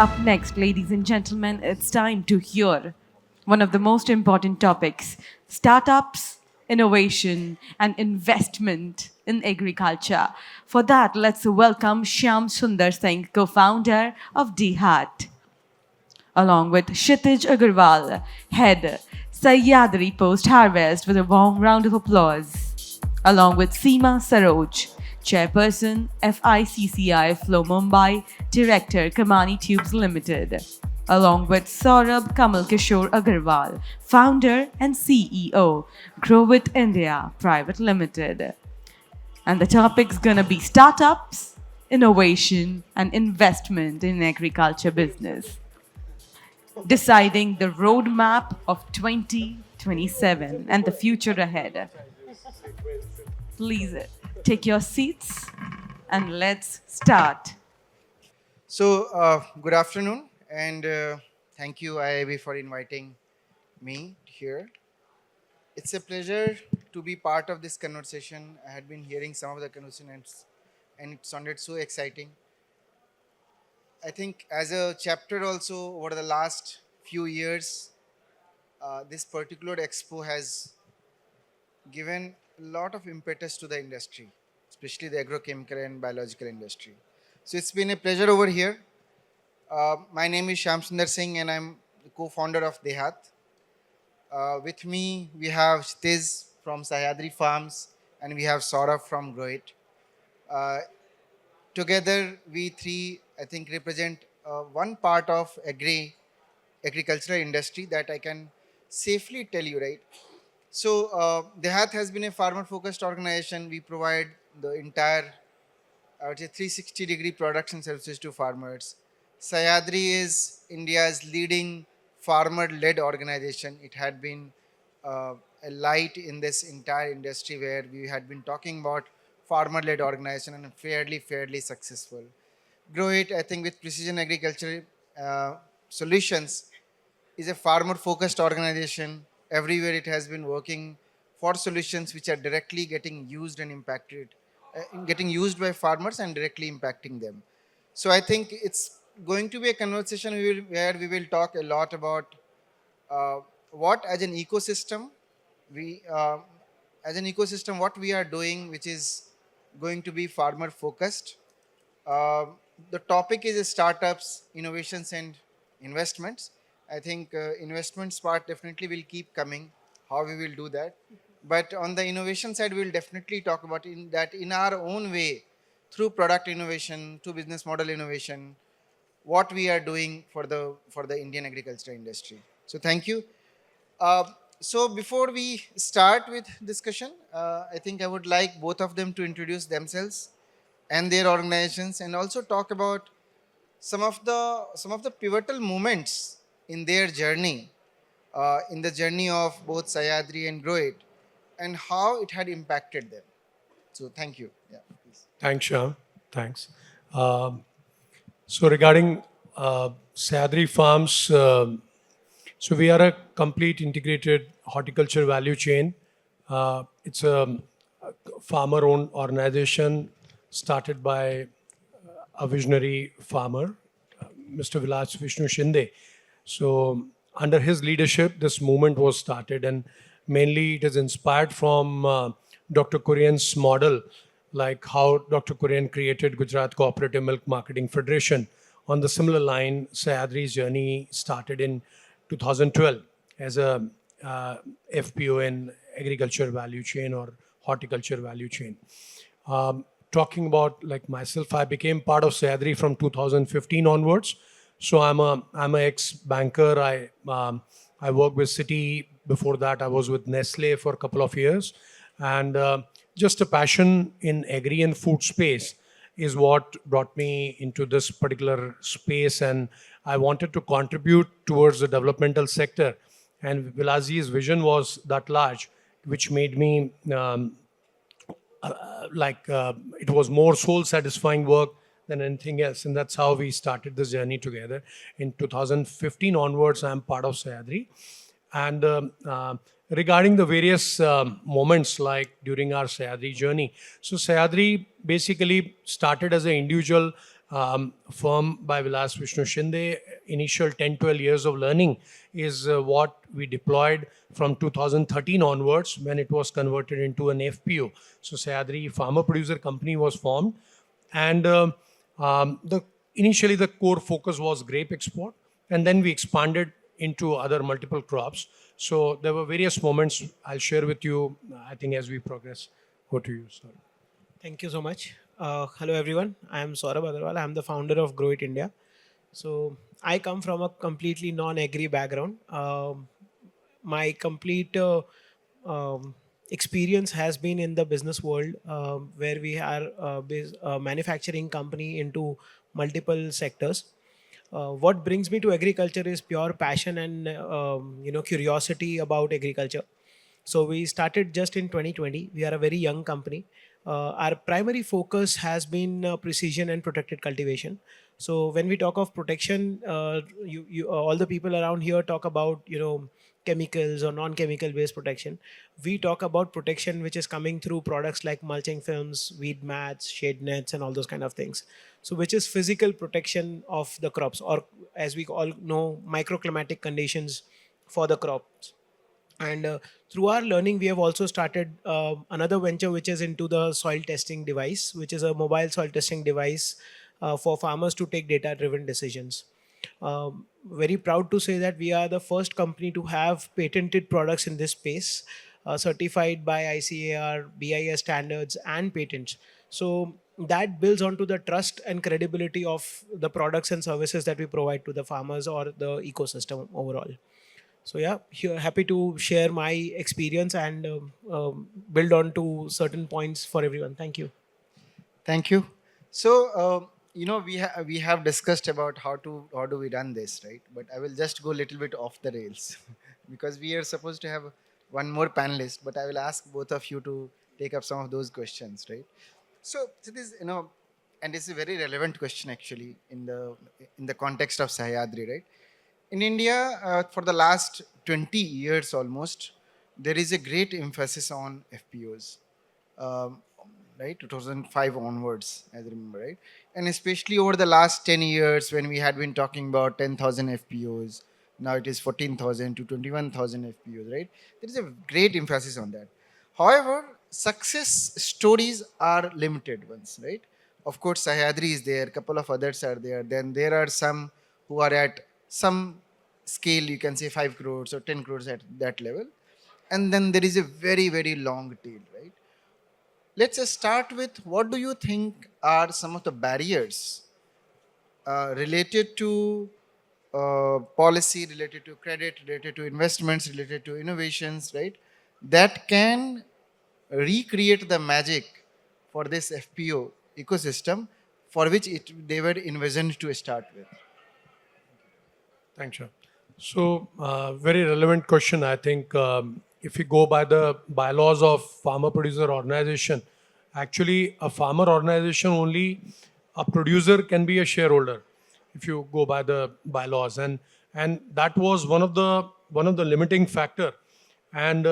Up next, ladies and gentlemen, it's time to hear one of the most important topics: startups, innovation, and investment in agriculture. For that, let's welcome Shyam Sundar Singh, co founder of DHAT, along with Kshitij Agarwal, head Sahyadri Post Harvest, with a warm round of applause, along with Seema Saroj, chairperson FICCI Flow Mumbai, director Kamani Tubes Limited, along with Saurabh Kamal Kishore Agarwal, founder and CEO Grow With India Private Limited. And the topic's gonna be startups, innovation, and investment in agriculture business, deciding the roadmap of 2027 and the future ahead. Please take your seats and let's start. So, good afternoon, and thank you, IIAB, for inviting me here. It's a pleasure to be part of this conversation. I had been hearing some of the conversations, and it sounded so exciting. I think, as a chapter, also over the last few years, this particular expo has given a lot of impetus to the industry, especially the agrochemical and biological industry. So, it's been a pleasure over here. My name is Shyam Sundar Singh, and I'm the co-founder of DHAT. With me, we have Kshitij from Sahyadri Farms, and we have Saurabh from Grow It. Together, we three, I think, represent one part of agricultural industry that I can safely tell you, right? So, DHAT has been a farmer-focused organization. We provide the entire, I would say, 360-degree products and services to farmers. Sahyadri is India's leading farmer-led organization. It had been a light in this entire industry where we had been talking about farmer-led organization and fairly successful. Grow It, I think, with precision agriculture solutions, is a farmer-focused organization. Everywhere it has been working for solutions which are directly getting used and impacted, getting used by farmers and directly impacting them. So I think it's going to be a conversation where we will talk a lot about what as an ecosystem we as an ecosystem what we are doing, which is going to be farmer focused. Uh, the topic is startups, innovations, and investments. I think investments part definitely will keep coming. How we will do that? But on the innovation side, we'll definitely talk about in our own way, through product innovation, to business model innovation, what we are doing for the Indian agriculture industry. So thank you. Uh, so before we start with discussion, I think I would like both of them to introduce themselves and their organizations, and also talk about some of the pivotal moments in their journey, in the journey of both Sayadri and Grow It, and how it had impacted them. So thank you. Yeah, please. Thanks, Shyam. Thanks. Um, so regarding Sadri Farms, so we are a complete integrated horticulture value chain. It's a farmer-owned organization started by a visionary farmer, Mr. Vilas Vishnu Shinde. So under his leadership, this movement was started, and mainly it is inspired from Dr. Kurian's model, like how Dr. Kurian created Gujarat Cooperative Milk Marketing Federation. On the similar line, Sayadri's journey started in 2012 as a FPO in agriculture value chain or horticulture value chain. Talking about like myself, I became part of Sayadri from 2015 onwards. So I'm a ex banker. I worked with Citi. Before that, I was with Nestle for a couple of years, and just a passion in agri and food space is what brought me into this particular space, and I wanted to contribute towards the developmental sector. And Vilazi's vision was that large, which made me it was more soul satisfying work than anything else, and that's how we started this journey together. In 2015 onwards, I'm part of Sayadri, and regarding the various moments like during our Sayadri journey, so Sayadri basically started as an individual firm by Vilas Vishnu Shinde. Initial 10-12 years of learning is what we deployed from 2013 onwards, when it was converted into an FPO. So Sayadri Farmer Producer Company was formed, and the initially the core focus was grape export, and then we expanded into other multiple crops. So there were various moments I'll share with you, I think, as we progress. Go to you, sir. Thank you so much. Hello, everyone. I am Saurabh Agarwal. I am the founder of Grow It India. So I come from a completely non-agri background. My complete experience has been in the business world, where we are a manufacturing company into multiple sectors. What brings me to agriculture is pure passion and curiosity about agriculture. So we started just in 2020. We are a very young company. Our primary focus has been precision and protected cultivation. So when we talk of protection, all the people around here talk about chemicals or non-chemical based protection. We talk about protection which is coming through products like mulching films, weed mats, shade nets, and all those kind of things. So which is physical protection of the crops, or as we all know, microclimatic conditions for the crops. And through our learning, we have also started another venture which is into the soil testing device, which is a mobile soil testing device for farmers to take data driven decisions. Very proud to say that we are the first company to have patented products in this space, certified by ICAR, BIS standards, and patents. So that builds onto the trust and credibility of the products and services that we provide to the farmers or the ecosystem overall. So yeah, here happy to share my experience and build on to certain points for everyone. Thank you. Thank you. So, we have discussed about how do we run this, right? But I will just go a little bit off the rails because we are supposed to have one more panelist. But I will ask both of you to take up some of those questions, right? So this, and this is a very relevant question actually in the context of Sahyadri, right? In India, for the last 20 years almost, there is a great emphasis on FPOs, um, right? 2005 onwards, as I remember, right? And especially over the last 10 years, when we had been talking about 10,000 FPOs, now it is 14,000 to 21,000 FPOs, right? There is a great emphasis on that. However, success stories are limited ones, right? Of course, Sahyadri is there, a couple of others are there. Then there are some who are at some scale, you can say 5 crores or 10 crores at that level. and then there is a very, very long tail, right? Let's just start with, what do you think are some of the barriers related to policy, related to credit, related to investments, related to innovations, right? That can recreate the magic for this FPO ecosystem for which they were envisioned to start with. Thanks, Shah. So, very relevant question. I think if you go by the bylaws of farmer producer organization, actually a farmer organization only a producer can be a shareholder if you go by the bylaws, and that was one of the limiting factor. And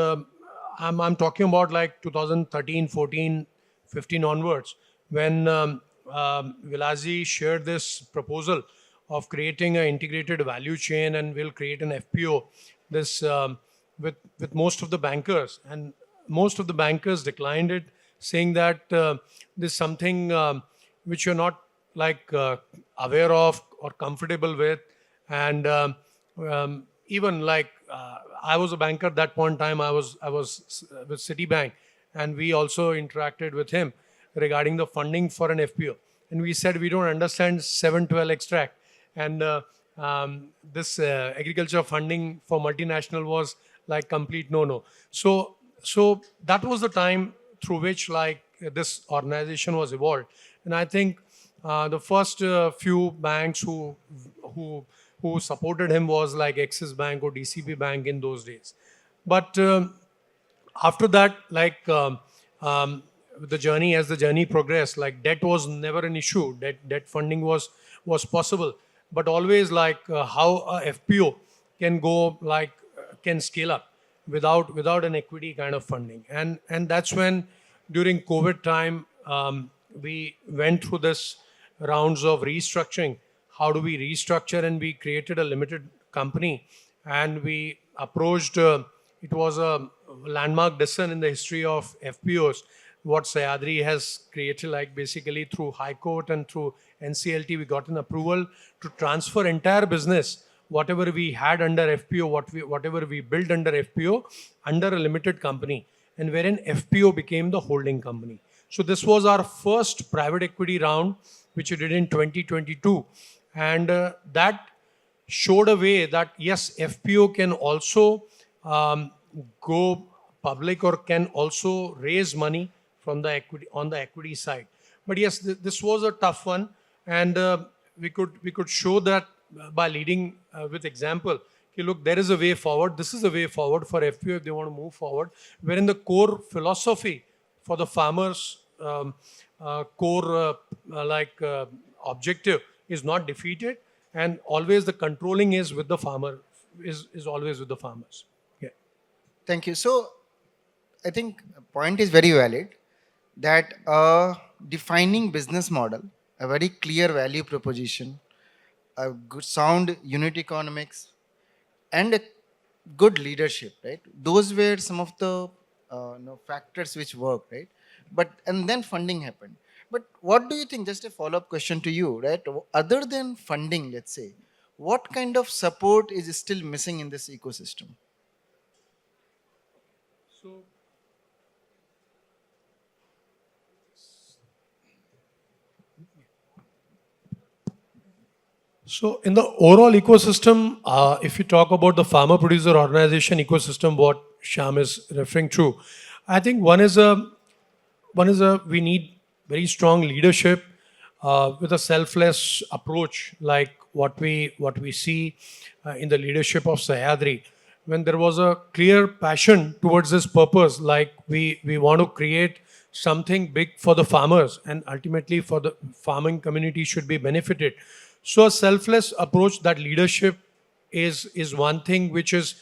I'm talking about like 2013, 14, 15 onwards, when Vilazi shared this proposal of creating an integrated value chain, and will create an FPO. This with most of the bankers, and most of the bankers declined it, saying that this is something which you're not like aware of or comfortable with, and even like I was a banker at that point in time. I was with Citibank, and we also interacted with him regarding the funding for an FPO, and we said we don't understand 712 extract, and this agriculture funding for multinational was like complete no. So that was the time through which like this organization was evolved, and I think the first few banks who supported him was like Axis Bank or DCB Bank in those days. But after that, like the journey, as the journey progressed, like debt was never an issue. Debt funding was possible, but always like how a FPO can go like can scale up without an equity kind of funding, and that's when during COVID time we went through this rounds of restructuring. How do we restructure? And we created a limited company, and we approached. It was a landmark decision in the history of FPOs. What Sahyadri has created, like basically through High Court and through NCLT, we got an approval to transfer entire business, whatever we had under FPO, whatever we built under FPO, under a limited company, and wherein FPO became the holding company. So this was our first private equity round, which we did in 2022. And that showed a way that yes, FPO can also go public, or can also raise money from the equity on the equity side. But yes, this was a tough one, and we could show that by leading with example. Okay, look, there is a way forward. This is a way forward for FPO if they want to move forward. Wherein the core philosophy for the farmers' core objective is not defeated, and always the controlling is with the farmer, is always with the farmers. Yeah. Thank you. So I think the point is very valid, that defining business model, a very clear value proposition, a good sound unit economics, and a good leadership, right? Those were some of the factors which worked, right? And then funding happened. But what do you think, just a follow-up question to you, right? Other than funding, let's say, what kind of support is still missing in this ecosystem? So in the overall ecosystem, if you talk about the farmer producer organization ecosystem, what Shyam is referring to, I think one is we need very strong leadership with a selfless approach, like what we see in the leadership of Sahyadri, when there was a clear passion towards this purpose, like we want to create something big for the farmers, and ultimately for the farming community should be benefited. So a selfless approach, that leadership is one thing which is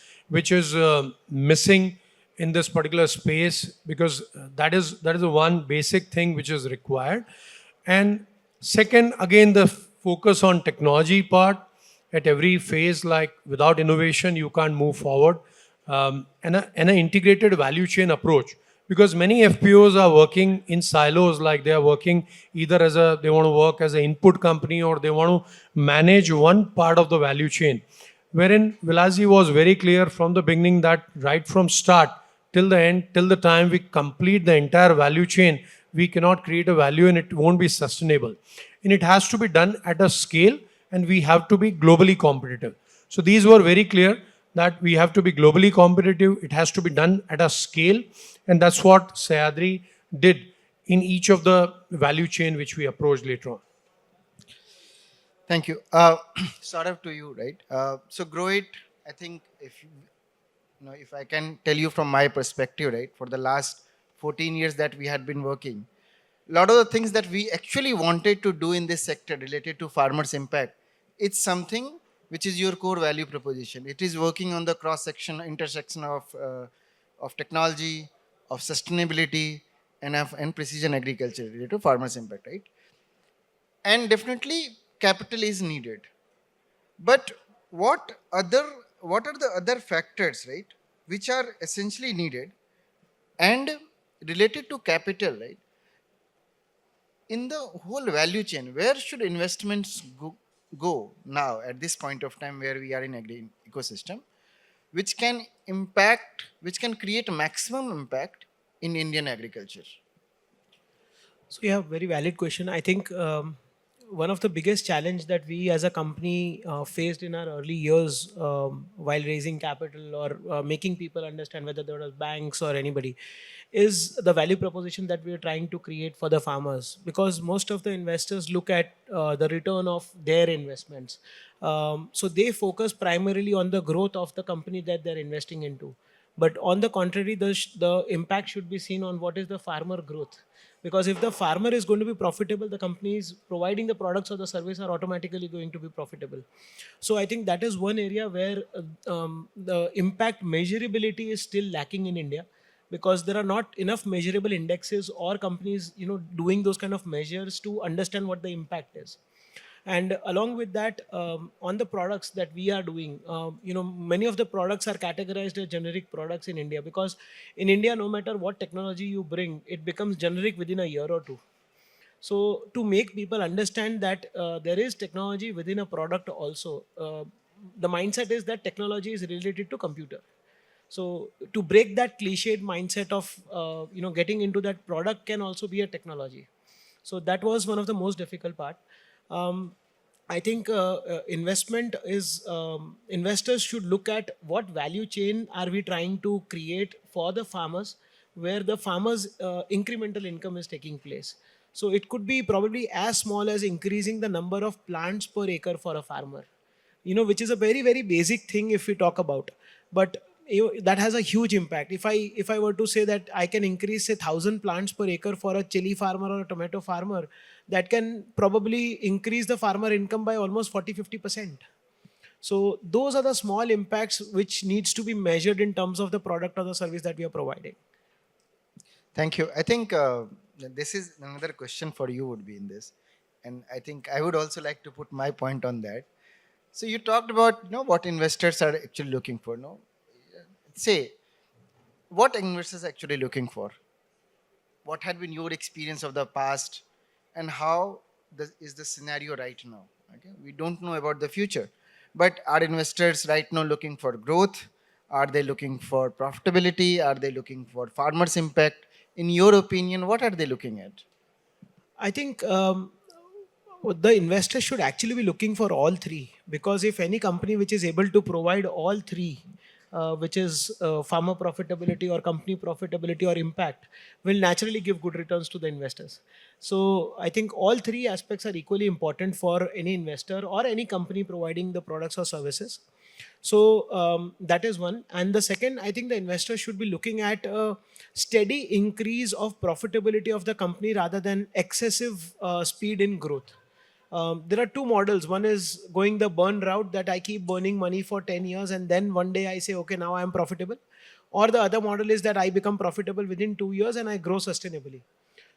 missing in this particular space, because that is the one basic thing which is required. And second, again, the focus on technology part at every phase. Like without innovation, you can't move forward. And an integrated value chain approach, because many FPOs are working in silos. Like they are working either they want to work as an input company, or they want to manage one part of the value chain. Wherein Vilazi was very clear from the beginning that right from start, till the end, till the time we complete the entire value chain, we cannot create a value and it won't be sustainable. And it has to be done at a scale, and we have to be globally competitive. So these were very clear that we have to be globally competitive. It has to be done at a scale, and that's what Sahyadri did in each of the value chain which we approached later on. Thank you. Sort of to you, right? So grow it. I think if I can tell you from my perspective, right, for the last 14 years that we had been working, a lot of the things that we actually wanted to do in this sector related to farmers' impact, it's something which is your core value proposition. It is working on the intersection of technology, of sustainability, and precision agriculture related to farmers' impact, right? And definitely capital is needed. But what are the other factors, right, which are essentially needed and related to capital, right? In the whole value chain, where should investments go now at this point of time where we are in agri ecosystem, which can create maximum impact in Indian agriculture? So yeah, very valid question. I think one of the biggest challenge that we as a company faced in our early years while raising capital or making people understand, whether there was banks or anybody, is the value proposition that we are trying to create for the farmers. Because most of the investors look at the return of their investments. So they focus primarily on the growth of the company that they're investing into. But on the contrary, the impact should be seen on what is the farmer growth. Because if the farmer is going to be profitable, the companies providing the products or the service are automatically going to be profitable. So I think that is one area where the impact measurability is still lacking in India, because there are not enough measurable indexes or companies doing those kind of measures to understand what the impact is. And along with that, on the products that we are doing, many of the products are categorized as generic products in India, because in India, no matter what technology you bring, it becomes generic within a year or two. So to make people understand that there is technology within a product also, the mindset is that technology is related to computer. So to break that cliched mindset of getting into that product can also be a technology. So that was one of the most difficult part. I think investors should look at what value chain are we trying to create for the farmers, where the farmers' incremental income is taking place. So it could be probably as small as increasing the number of plants per acre for a farmer, which is a very, very basic thing if we talk about. But that has a huge impact. If I were to say that I can increase say 1,000 plants per acre for a chili farmer or a tomato farmer, that can probably increase the farmer income by almost 40-50%. So those are the small impacts which needs to be measured in terms of the product or the service that we are providing. Thank you. I think this is another question for you would be in this, and I think I would also like to put my point on that. So you talked about what investors are actually looking for. No, say what investors are actually looking for. What had been your experience of the past, and how is the scenario right now? Okay, we don't know about the future, but are investors right now looking for growth? Are they looking for profitability? Are they looking for farmers' impact? In your opinion, what are they looking at? I think the investor should actually be looking for all three, because if any company which is able to provide all three, which is farmer profitability or company profitability or impact, will naturally give good returns to the investors. So I think all three aspects are equally important for any investor or any company providing the products or services. So that is one. And the second, I think the investor should be looking at a steady increase of profitability of the company rather than excessive speed in growth. There are two models. One is going the burn route, that I keep burning money for 10 years and then one day I say, okay, now I am profitable. Or the other model is that I become profitable within 2 years and I grow sustainably.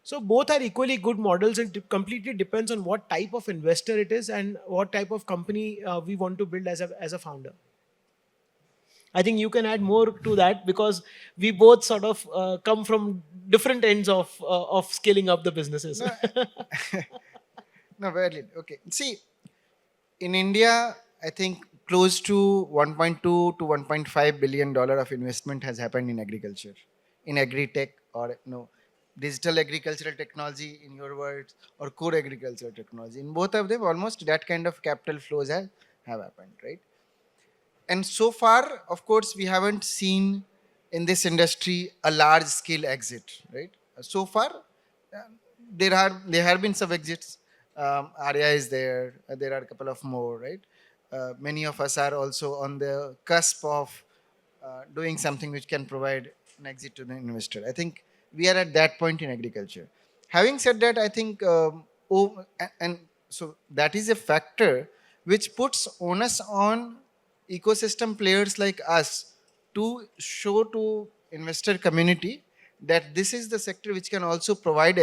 So both are equally good models. It completely depends on what type of investor it is and what type of company we want to build as a founder. I think you can add more to that, because we both sort of come from different ends of scaling up the businesses. No, no, very okay. See, in India, I think close to 1.2 to 1.5 billion dollar of investment has happened in agriculture, in agri-tech, or digital agricultural technology in your words, or core agricultural technology. In both of them, almost that kind of capital flows have happened, right? And so far, of course, we haven't seen in this industry a large scale exit, right? So far, there have been some exits. Arya is there. There are a couple of more, right? Many of us are also on the cusp of doing something which can provide an exit to the investor. I think we are at that point in agriculture. Having said that, I think, and so that is a factor which puts onus on ecosystem players like us to show to investor community that this is the sector which can also provide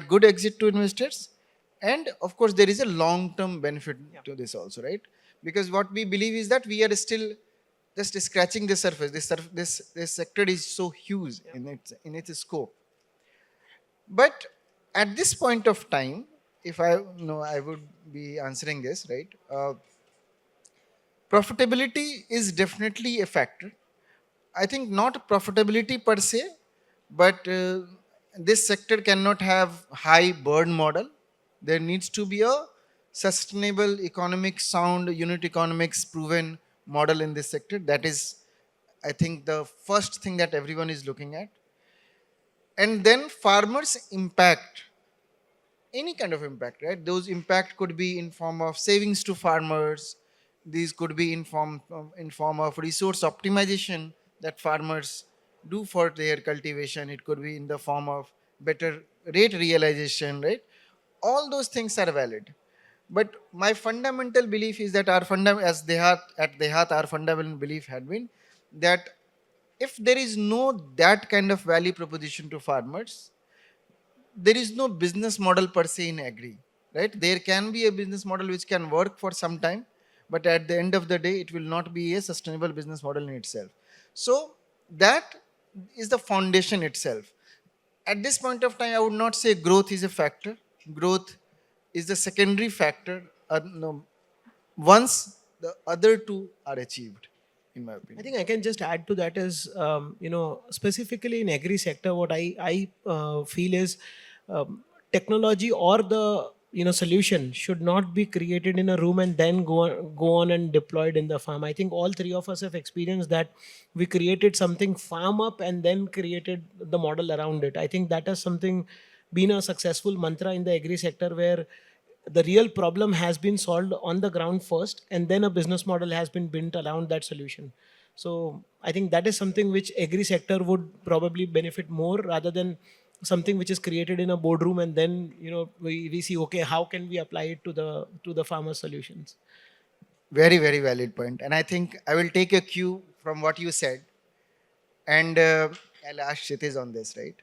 good exit to investors. And of course, there is a long-term benefit to this also, right? Because what we believe is that we are still just scratching the surface. This sector is so huge in its scope. But at this point of time, if I know, I would be answering this, right? Profitability is definitely a factor. I think not profitability per se, but this sector cannot have high burn model. There needs to be a sustainable economic sound unit economics proven model in this sector. That is, I think, the first thing that everyone is looking at. And then farmers' impact, any kind of impact, right? Those impact could be in form of savings to farmers. These could be in form of resource optimization that farmers do for their cultivation. It could be in the form of better rate realization, right? All those things are valid. But my fundamental belief is that our our fundamental belief had been that if there is no that kind of value proposition to farmers, there is no business model per se in agri, right? There can be a business model which can work for some time, but at the end of the day, it will not be a sustainable business model in itself. So that is the foundation itself. At this point of time, I would not say growth is a factor. Growth is the secondary factor no, once the other two are achieved, in my opinion. I think I can just add to that is, specifically in agri sector, what I feel is technology or the solution should not be created in a room and then go on and deployed in the farm. I think all three of us have experienced that we created something farm up and then created the model around it. I think that has something been a successful mantra in the agri sector where the real problem has been solved on the ground first and then a business model has been built around that solution. So I think that is something which agri sector would probably benefit more rather than something which is created in a boardroom and then we see, okay, how can we apply it to the farmer solutions. Very, very valid point. And I think I will take a cue from what you said. And I'll ask Kshitiz on this, right?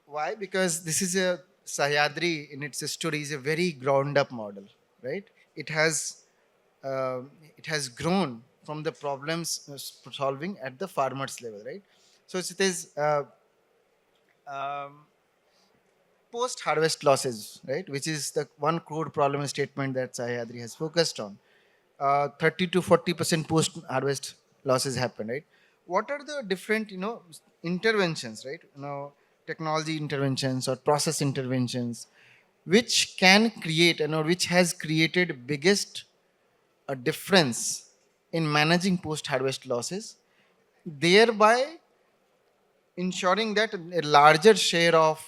Why? Because this is a Sahyadri in its story is a very ground up model, right? It has grown from the problems solving at the farmers level, right? So it is post harvest losses, right? Which is the one core problem statement that Sahyadri has focused on. 30 to 40% post harvest losses happen, right? What are the different interventions, right? Technology interventions or process interventions which can create or which has created biggest difference in managing post harvest losses, thereby ensuring that a larger share of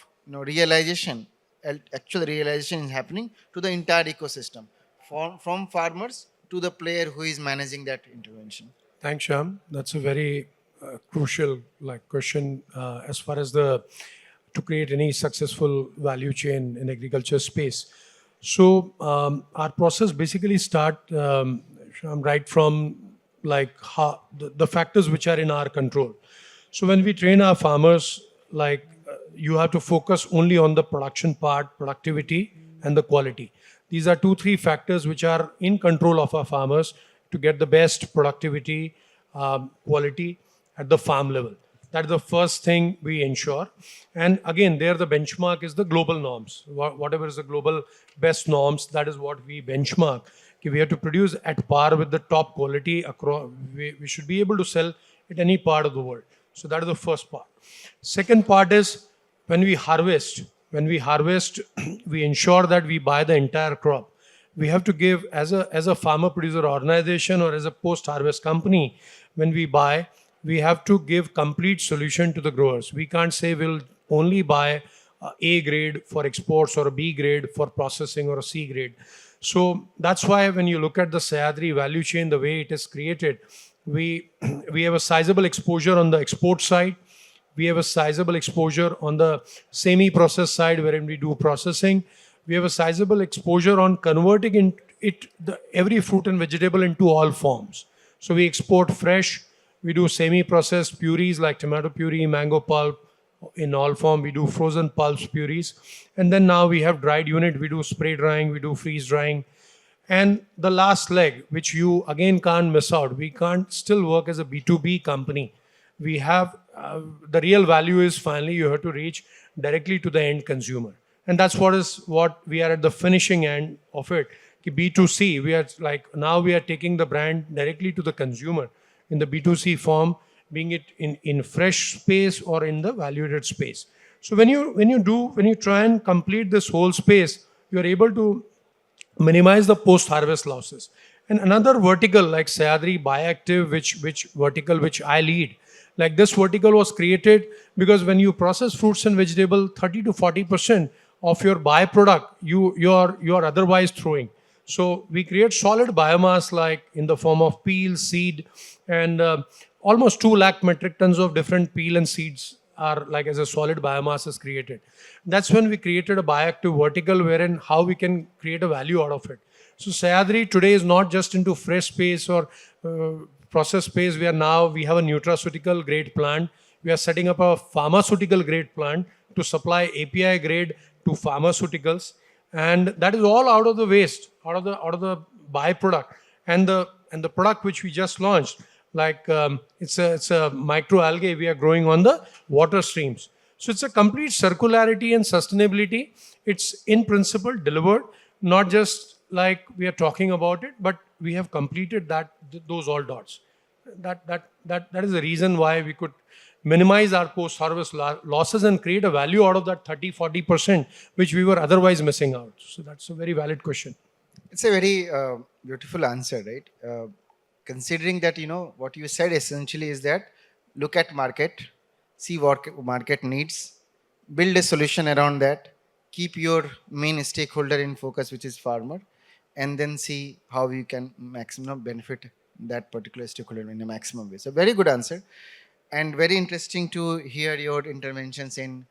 actual realization is happening to the entire ecosystem, from farmers to the player who is managing that intervention. Thanks, Sham. That's a very crucial question as far as to create any successful value chain in agriculture space. So our process basically start Sham, right from how the factors which are in our control. So when we train our farmers, you have to focus only on the production part, productivity, and the quality. These are 2-3 factors which are in control of our farmers to get the best productivity, quality at the farm level. That is the first thing we ensure. And again, there the benchmark is the global norms. Whatever is the global best norms, that is what we benchmark. We have to produce at par with the top quality across. We should be able to sell at any part of the world. So that is the first part. Second part is when we harvest. When we harvest, we ensure that we buy the entire crop. We have to give as a farmer producer organization or as a post harvest company. When we buy, we have to give complete solution to the growers. We can't say we'll only buy A grade for exports or a B grade for processing or a C grade. So that's why when you look at the Sahyadri value chain, the way it is created, we we have a sizable exposure on the export side. We have a sizable exposure on the semi-processed side wherein we do processing. We have a sizable exposure on converting every fruit and vegetable into all forms. So we export fresh, we do semi-processed purees like tomato puree, mango pulp in all form. We do frozen pulps purees. And then now we have dried unit. We do spray drying, we do freeze drying. And the last leg, which you again can't miss out, we can't still work as a B2B company. We have, the real value is finally you have to reach directly to the end consumer. And that's what we are at the finishing end of it. B2C, we are like, now we are taking the brand directly to the consumer in the B2C form, being it in fresh space or in the valuated space. So when you try and complete this whole space, you are able to minimize the post-harvest losses. And another vertical like Sahyadri Bioactive, which I lead, like this vertical was created because when you process fruits and vegetable, 30 to 40% of your byproduct you are otherwise throwing. So we create solid biomass like in the form of peel, seed, and almost 2 lakh metric tons of different peel and seeds are like as a solid biomass is created. That's when we created a bioactive vertical wherein how we can create a value out of it. So Sahyadri today is not just into fresh space or process space. We have a nutraceutical grade plant. We are setting up a pharmaceutical grade plant to supply API grade to pharmaceuticals, and that is all out of the waste, out of the byproduct, and the product which we just launched, like it's a microalgae we are growing on the water streams. So it's a complete circularity and sustainability. It's in principle delivered, not just like we are talking about it, but we have completed those all dots. That is the reason why we could minimize our post-harvest losses and create a value out of that 30-40% which we were otherwise missing out. So that's a very valid question. It's a very beautiful answer, right? Considering that, what you said essentially is that look at market, see what market needs, build a solution around that, keep your main stakeholder in focus, which is farmer, and then see how you can maximum benefit that particular stakeholder in a maximum way. So very good answer. And very interesting to hear your interventions in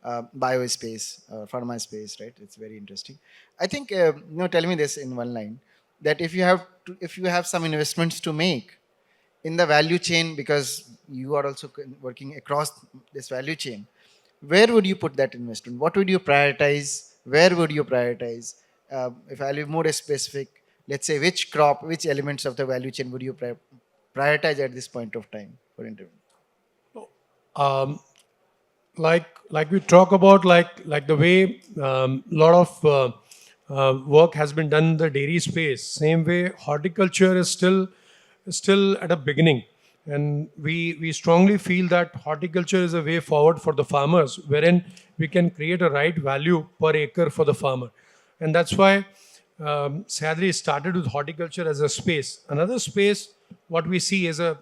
biospace, pharma space, right? It's very interesting. I think, tell me this in one line, that if you have some investments to make in the value chain, because you are also working across this value chain, where would you put that investment? What would you prioritize? Where would you prioritize? If I'll be more specific, let's say which crop, which elements of the value chain would you prioritize at this point of time for intervention? Like we talk about like the way lot of work has been done in the dairy space. Same way, horticulture is still at a beginning, and we strongly feel that horticulture is a way forward for the farmers, wherein we can create a right value per acre for the farmer, and that's why Sahyadri started with horticulture as a space. Another space, what we see as a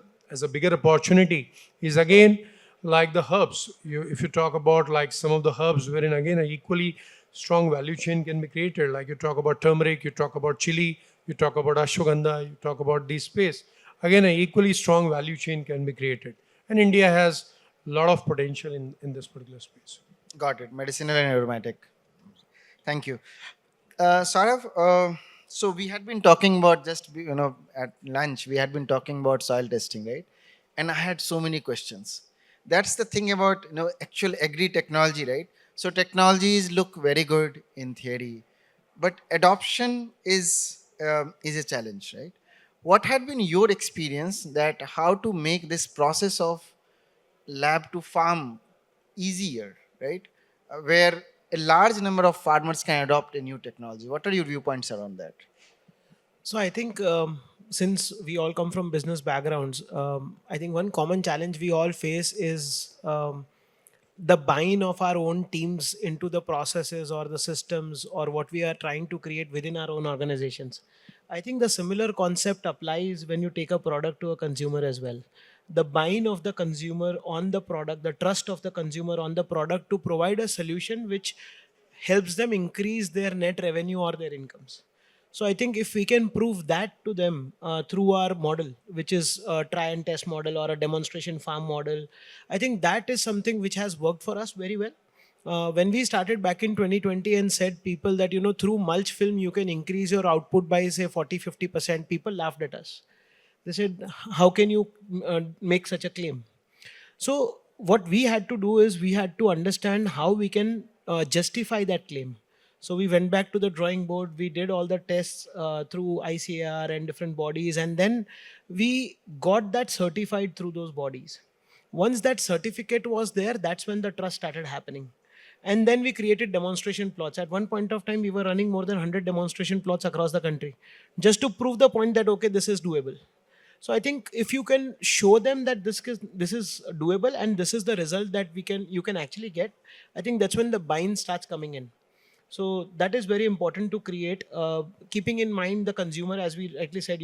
bigger opportunity is again like the herbs. If you talk about like some of the herbs wherein again an equally strong value chain can be created, like you talk about turmeric, you talk about chili, you talk about ashwagandha, you talk about this space, again an equally strong value chain can be created. And India has a lot of potential in this particular space. Got it. Medicinal and aromatic. Thank you. Saurav, so we had been talking about at lunch, we had been talking about soil testing, right? And I had so many questions. That's the thing about actual agri technology, right? So technologies look very good in theory, but adoption is a challenge, right? What had been your experience that how to make this process of lab to farm easier, right? Where a large number of farmers can adopt a new technology. What are your viewpoints around that? So I think since we all come from business backgrounds, I think one common challenge we all face is the buy-in of our own teams into the processes or the systems or what we are trying to create within our own organizations. I think the similar concept applies when you take a product to a consumer as well. The buy-in of the consumer on the product, the trust of the consumer on the product to provide a solution which helps them increase their net revenue or their incomes. So I think if we can prove that to them through our model, which is a try and test model or a demonstration farm model, I think that is something which has worked for us very well. When we started back in 2020 and said people that through mulch film you can increase your output by say 40-50%, people laughed at us. They said, how can you make such a claim? So what we had to do is we had to understand how we can justify that claim. So we went back to the drawing board. We did all the tests through ICAR and different bodies, and then we got that certified through those bodies. Once that certificate was there, that's when the trust started happening. And then we created demonstration plots. At one point of time, we were running more than 100 demonstration plots across the country just to prove the point that, okay, this is doable. So I think if you can show them that this is doable and this is the result that you can actually get, I think that's when the buy-in starts coming in. So that is very important to create, keeping in mind the consumer, as we rightly said,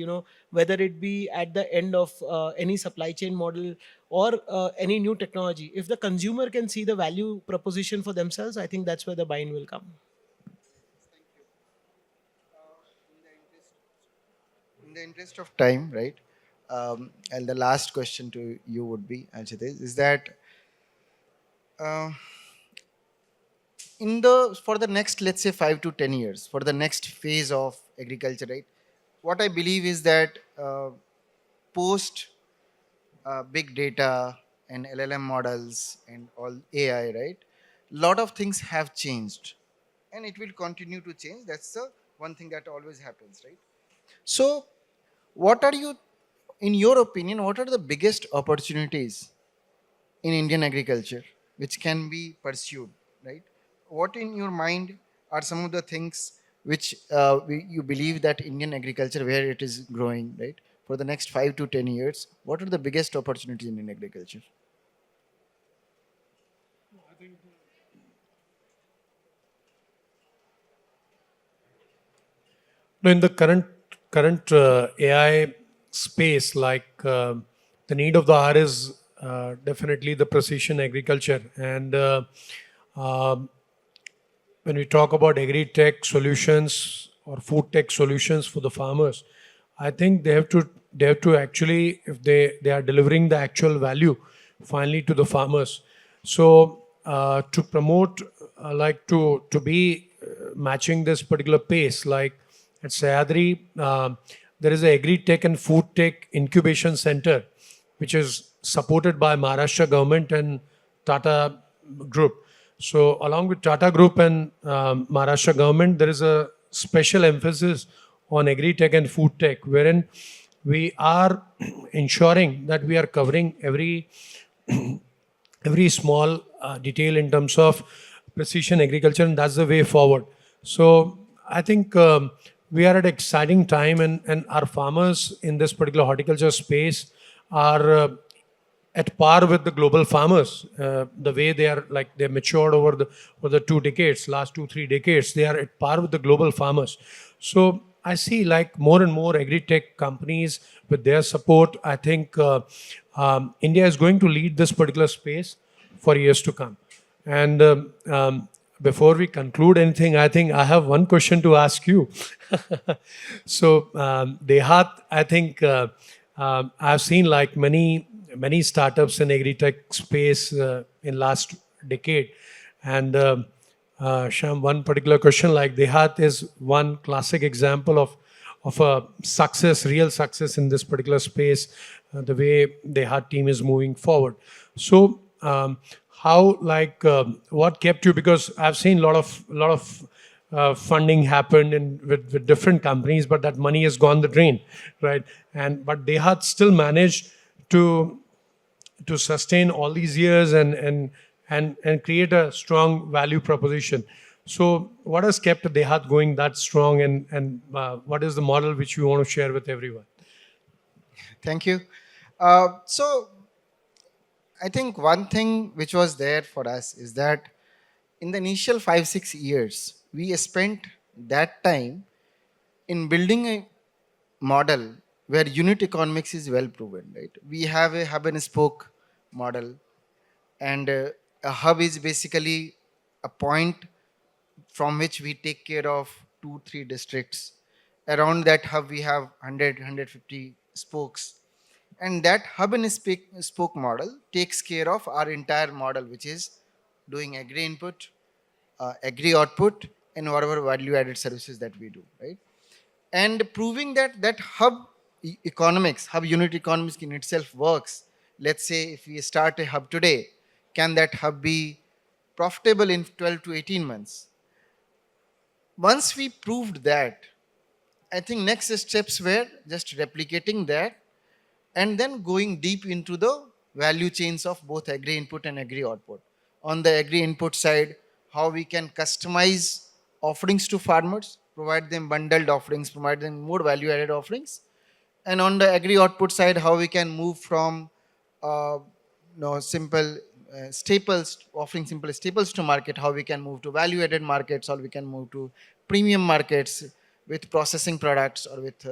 whether it be at the end of any supply chain model or any new technology. If the consumer can see the value proposition for themselves, I think that's where the buy-in will come. In the interest of time, right? And the last question to you would be, Anshitesh, is that uh, for the next, let's say, 5 to 10 years, for the next phase of agriculture, right? What I believe is that post big data and LLM models and all AI, right? Lot of things have changed, and it will continue to change. That's the one thing that always happens, right? So, what are you, in your opinion, what are the biggest opportunities in Indian agriculture which can be pursued, right? What in your mind are some of the things which you believe that Indian agriculture, where it is growing, right? For the next 5 to 10 years, what are the biggest opportunities in agriculture? No, in the current AI space, like the need of the hour is definitely the precision agriculture, and um when we talk about agri-tech solutions or food tech solutions for the farmers, I think they have to actually, if they are delivering the actual value finally to the farmers. So to promote, like to be matching this particular pace, like at Sayadri, there is a agri-tech and food tech incubation center, which is supported by Maharashtra government and Tata Group. So along with Tata Group and Maharashtra government, there is a special emphasis on agri-tech and food tech, wherein we are ensuring that we are covering every small detail in terms of precision agriculture, and that's the way forward. So I think we are at an exciting time, and our farmers in this particular horticulture space are at par with the global farmers. The way they are, like they matured over the 2 decades, last 2-3 decades, they are at par with the global farmers. So I see like more and more agri-tech companies with their support. I think India is going to lead this particular space for years to come. And before we conclude anything, I think I have one question to ask you. So, Dehat, I think I've seen like many startups in agri-tech space in last decade. And Sham, one particular question, like Dehat is one classic example of a success, real success in this particular space, the way Dehat team is moving forward. So how, like what kept you, because I've seen a lot of funding happened with different companies, but that money has gone the drain, right? And but Dehat still managed to sustain all these years and create a strong value proposition. So what has kept Dehat going that strong, and what is the model which you want to share with everyone? Thank you. So I think one thing which was there for us is that in the initial 5 6 years, we spent that time in building a model where unit economics is well proven, right? We have a hub and spoke model, and a hub is basically a point from which we take care of 2 3 districts. Around that hub, we have 100 150 spokes, and that hub and spoke model takes care of our entire model, which is doing agri input, agri output, and whatever value added services that we do, right? And proving that that hub economics, hub unit economics in itself works. Let's say if we start a hub today, can that hub be profitable in 12 to 18 months? Once we proved that, I think next steps were just replicating that and then going deep into the value chains of both agri input and agri output. On the agri input side, how we can customize offerings to farmers, provide them bundled offerings, provide them more value added offerings. And on the agri output side, how we can move from uh, simple staples, offering simple staples to market, how we can move to value added markets, or we can move to premium markets with processing products, or with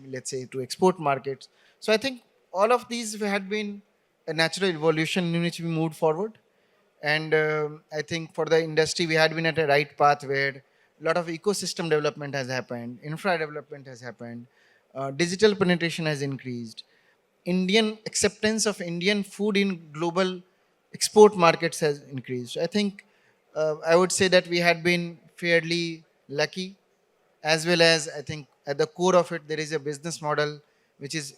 let's say to export markets. So I think all of these had been a natural evolution in which we moved forward. And I think for the industry, we had been at a right path where a lot of ecosystem development has happened, infra development has happened, digital penetration has increased, Indian acceptance of Indian food in global export markets has increased. I think I would say that we had been fairly lucky, as well as I think at the core of it there is a business model which is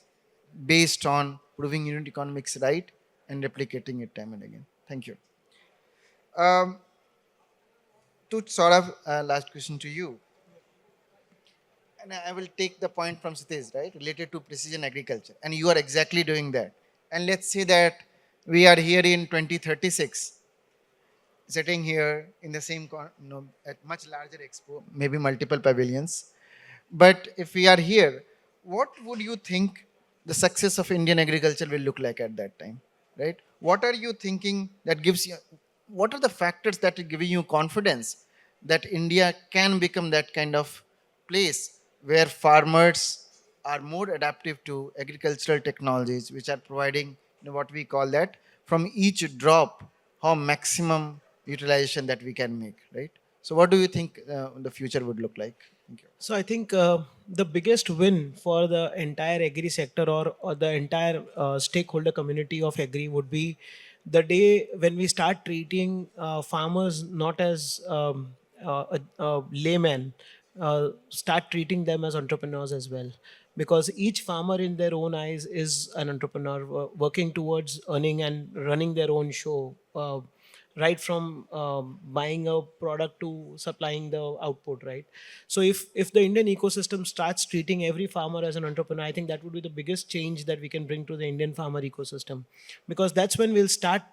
based on proving unit economics right and replicating it time and again. Thank you. Um, to sort of last question to you, and I will take the point from Sitish, right, related to precision agriculture, and you are exactly doing that. And let's say that we are here in 2036, sitting here in the same, at much larger expo, maybe multiple pavilions. But if we are here, what would you think the success of Indian agriculture will look like at that time, right? What are you thinking that gives you, what are the factors that are giving you confidence that India can become that kind of place where farmers are more adaptive to agricultural technologies, which are providing, what we call that, from each drop, how maximum utilization that we can make, right? So what do you think the future would look like? Thank you. So I think the biggest win for the entire agri sector, or the entire stakeholder community of agri, would be the day when we start treating farmers not as a layman, start treating them as entrepreneurs as well. Because each farmer in their own eyes is an entrepreneur, working towards earning and running their own show. Right from buying a product to supplying the output, right? So if the Indian ecosystem starts treating every farmer as an entrepreneur, I think that would be the biggest change that we can bring to the Indian farmer ecosystem. Because that's when we'll start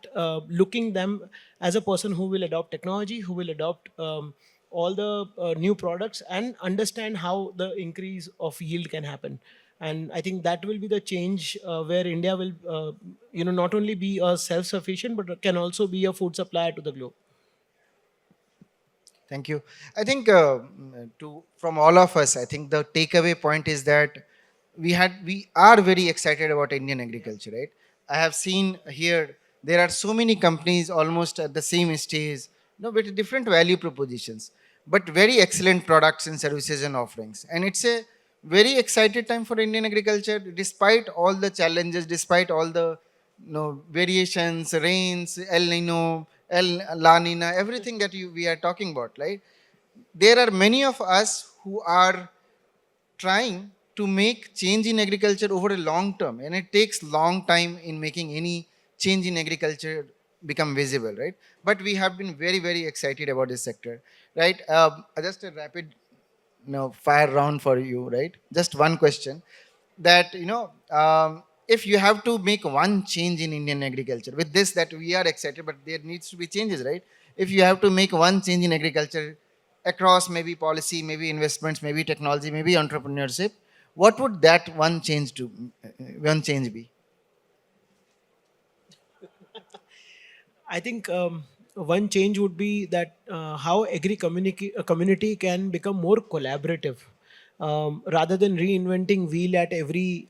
looking them as a person who will adopt technology, who will adopt all the new products, and understand how the increase of yield can happen. And I think that will be the change where India will not only be a self sufficient, but can also be a food supplier to the globe. Thank you. I think to from all of us, I think the takeaway point is that we are very excited about Indian agriculture, right? I have seen here there are so many companies almost at the same stage, with different value propositions, but very excellent products and services and offerings. And it's a very excited time for Indian agriculture, despite all the challenges, despite all the variations, rains, El Nino, La Nina, everything that we are talking about, right? There are many of us who are trying to make change in agriculture over a long term, and it takes long time in making any change in agriculture become visible, right? But we have been very, very excited about this sector, right? Just a rapid fire round for you, right? Just one question, that if you have to make one change in Indian agriculture, with this that we are excited, but there needs to be changes, right? If you have to make one change in agriculture, across maybe policy, maybe investments, maybe technology, maybe entrepreneurship, what would that one change be? I think one change would be that how community can become more collaborative, rather than reinventing wheel at every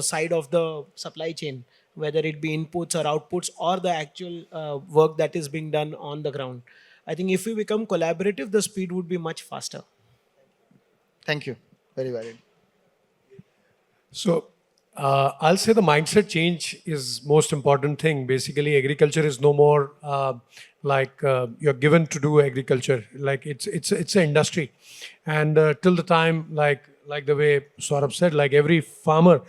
side of the supply chain, whether it be inputs or outputs or the actual work that is being done on the ground. I think if we become collaborative, the speed would be much faster. Thank you. Very valid. So I'll say the mindset change is most important thing. Basically, agriculture is no more you're given to do agriculture. Like it's an industry, and till the time like the way Saurabh said, like every farmer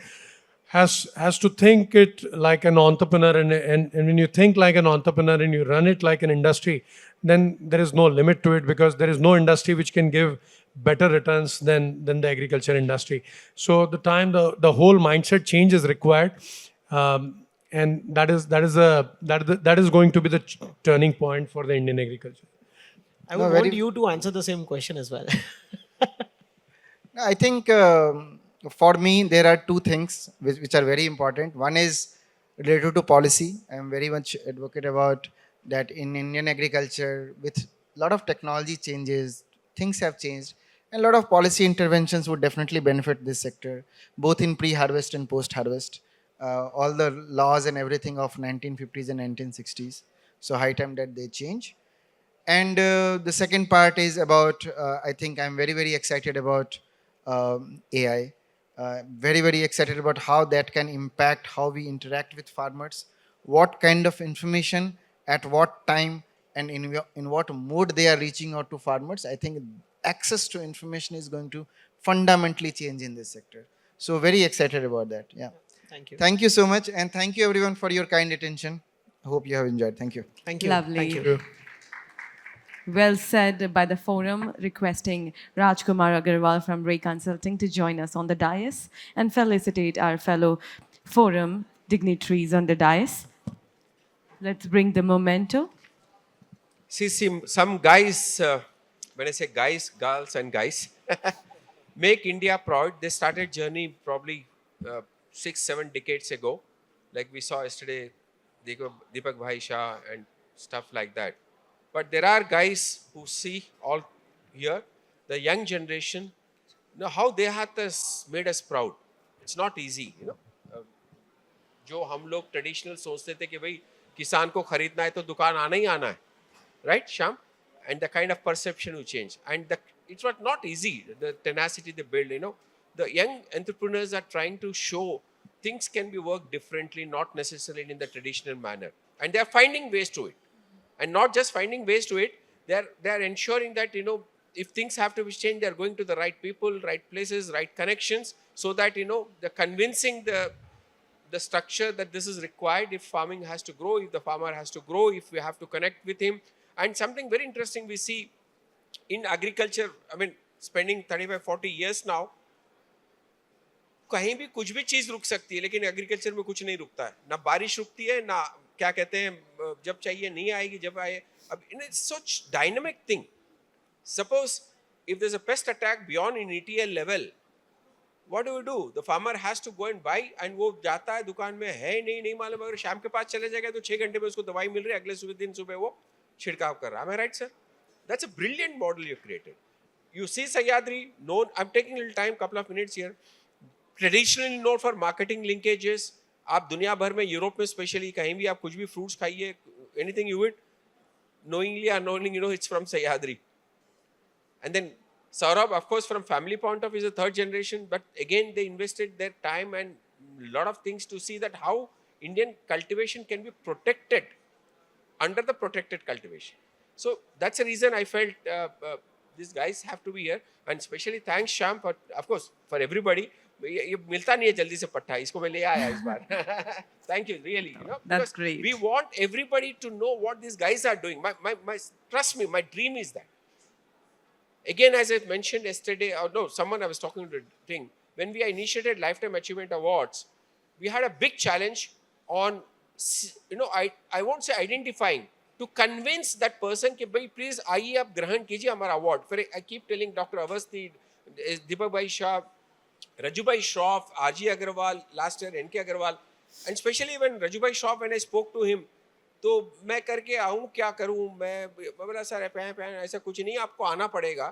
has to think it like an entrepreneur, and when you think like an entrepreneur and you run it like an industry, then there is no limit to it, because there is no industry which can give better returns than the agriculture industry. So the time the whole mindset change is required, and that is going to be the turning point for the Indian agriculture. I No, would very- want you to answer the same question as well. I think for me, there are two things which are very important. One is related to policy. I am very much advocate about that in Indian agriculture, with a lot of technology changes, things have changed, and a lot of policy interventions would definitely benefit this sector, both in pre-harvest and post-harvest. All the laws and everything of 1950s and 1960s. So high time that they change. And the second part is about, I think I'm very, very excited about AI. Very, very excited about how that can impact how we interact with farmers, what kind of information, at what time, and in what mode they are reaching out to farmers. I think access to information is going to fundamentally change in this sector. So very excited about that. Yeah. Thank you. Thank you so much. And thank you everyone for your kind attention. I hope you have enjoyed. Thank you. Thank you. Lovely. Thank you. Well said by the forum, requesting Rajkumar Agarwal from Ray Consulting to join us on the dais and felicitate our fellow forum dignitaries on the dais. Let's bring the memento. See, some guys, when I say guys, girls and guys, make India proud. They started journey probably 6-7 decades ago. Like we saw yesterday, Deepak Bhai Shah and stuff like that. But there are guys who see all here, the young generation, how they have made us proud. It's not easy, जो हम लोग traditional सोचते थे कि भाई किसान को खरीदना है तो दुकान आना ही आना है, right, Sham? And the kind of perception will change. And it's not easy, the tenacity they build, The young entrepreneurs are trying to show things can be worked differently, not necessarily in the traditional manner. And they are finding ways to it. And not just finding ways to it, they are ensuring that, if things have to be changed, they are going to the right people, right places, right connections, so that, they're convincing the structure that this is required if farming has to grow, if the farmer has to grow, if we have to connect with him. And something very interesting we see in agriculture, spending 35-40 years now, कहीं भी कुछ भी चीज रुक सकती है, लेकिन agriculture में कुछ नहीं रुकता है, ना बारिश रुकती है, ना क्या कहते हैं जब चाहिए नहीं आएगी, जब आए. अब it's such dynamic thing. Suppose if there's a pest attack beyond an ETL level, what do? The farmer has to go and buy, and वो जाता है दुकान में है नहीं मालूम, अगर शाम के पास चले जाएगा तो 6 घंटे में उसको दवाई मिल रही है, अगले दिन सुबह वो छिड़काव कर रहा है. Am I right, sir? That's a brilliant model you created. You see Sahyadri, known, I'm taking a little time, couple of minutes here, traditionally known for marketing linkages. आप दुनिया भर में, यूरोप में स्पेशली, कहीं भी आप कुछ भी फ्रूट्स खाइए, anything you eat, knowingly or unknowingly, it's from Sahyadri. And then Saurabh, of course, from family point of view, is a third generation, but again, they invested their time and a lot of things to see that how Indian cultivation can be protected under the protected cultivation. So that's the reason I felt these guys have to be here, and especially thanks Shyam for, of course, for everybody. ये मिलता नहीं है जल्दी से पट्टा, इसको मैं ले आया इस बार. Thank you, really. That's great. We want everybody to know what these guys are doing. Trust me, my dream is that. Again, as I mentioned yesterday, someone I was talking to, thing, when we initiated Lifetime Achievement Awards, we had a big challenge on, I won't say identifying, to convince that person कि भाई please आइए आप ग्रहण कीजिए हमारा award. फिर I keep telling Dr. Avasthi, Deepak Bhai Shah, Raju Bhai Shroff, RG Agarwal, last year NK Agarwal, and especially when Raju Bhai Shroff, when I spoke to him, तो मैं करके आऊँ क्या करूँ, मैं बोला सर ऐसा कुछ नहीं, आपको आना पड़ेगा,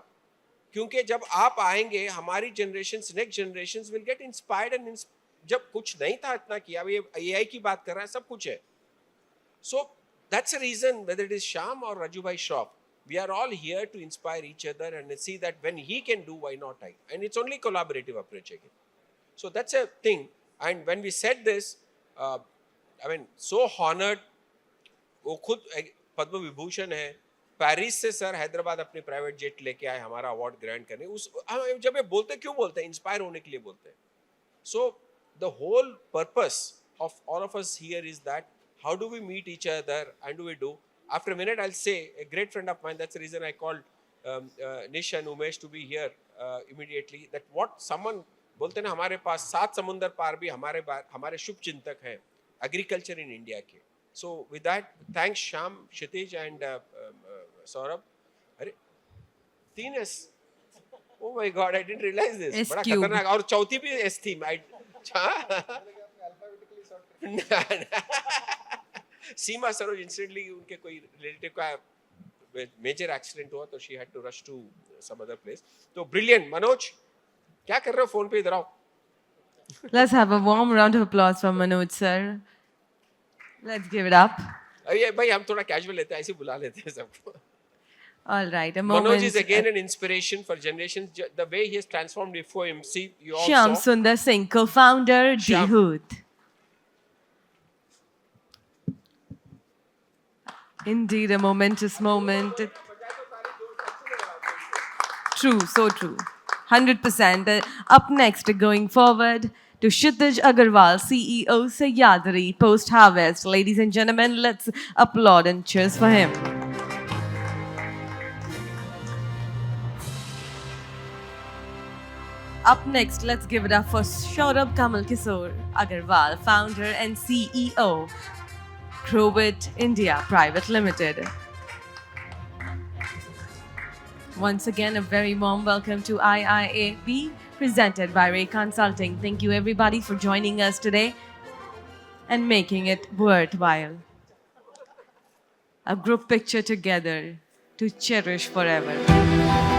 क्योंकि जब आप आएंगे हमारी generations, next generations will get inspired and जब कुछ नहीं था इतना किया, अब ये AI की बात कर रहा है, सब कुछ है. So that's a reason, whether it is Sham or Raju Bhai Shroff, we are all here to inspire each other and see that when he can do, why not I? And it's only collaborative approach again. So that's a thing. And when we said this, I mean, so honored, वो खुद पद्म विभूषण है, Paris से sir Hyderabad अपने private jet लेके आए हमारा award grant करने. उस जब ये बोलते क्यों बोलते हैं, इंस्पायर होने के लिए बोलते हैं. So the whole purpose of all of us here is that how do we meet each other and do we do. After a minute I'll say a great friend of mine, that's the reason I called Nish and Umesh to be here immediately, that what someone बोलते ना हमारे पास 7 समुंदर पार भी हमारे शुभ चिंतक हैं agriculture in India के. So with that, thanks Sham, Kshitij and Saurabh. अरे 3 S. Oh my God, I didn't realize this. बड़ा खतरनाक. और चौथी भी S थी. सीमा सरोज इंसिडेंटली उनके कोई रिलेटिव का मेजर एक्सीडेंट हुआ तो she had to rush to some other place. तो ब्रिलियंट. मनोज क्या कर रहे हो फोन पे, इधर आओ. Let's have a warm round of applause for Manoj sir. Let's give it up. अरे भाई हम थोड़ा कैजुअल लेते हैं, ऐसे बुला लेते हैं सबको. All right, a moment. Manoj is again an inspiration for generations. The way he has transformed FOMC, you all Shyam saw. Sundar Singh, co-founder, Shyam. Dihut. Indeed, a momentous moment. True, so true. 100%. Up next, going forward, to Kshitij Agarwal, CEO, Sahyadri, post-harvest. Ladies and gentlemen, let's applaud and cheers for him. Up next, let's give it up for Saurabh Kamal Kishore Agarwal, founder and CEO, Crowit India Private Limited. Once again, a very warm welcome to IIAB, presented by Ray Consulting. Thank you everybody for joining us today and making it worthwhile. A group picture together to cherish forever.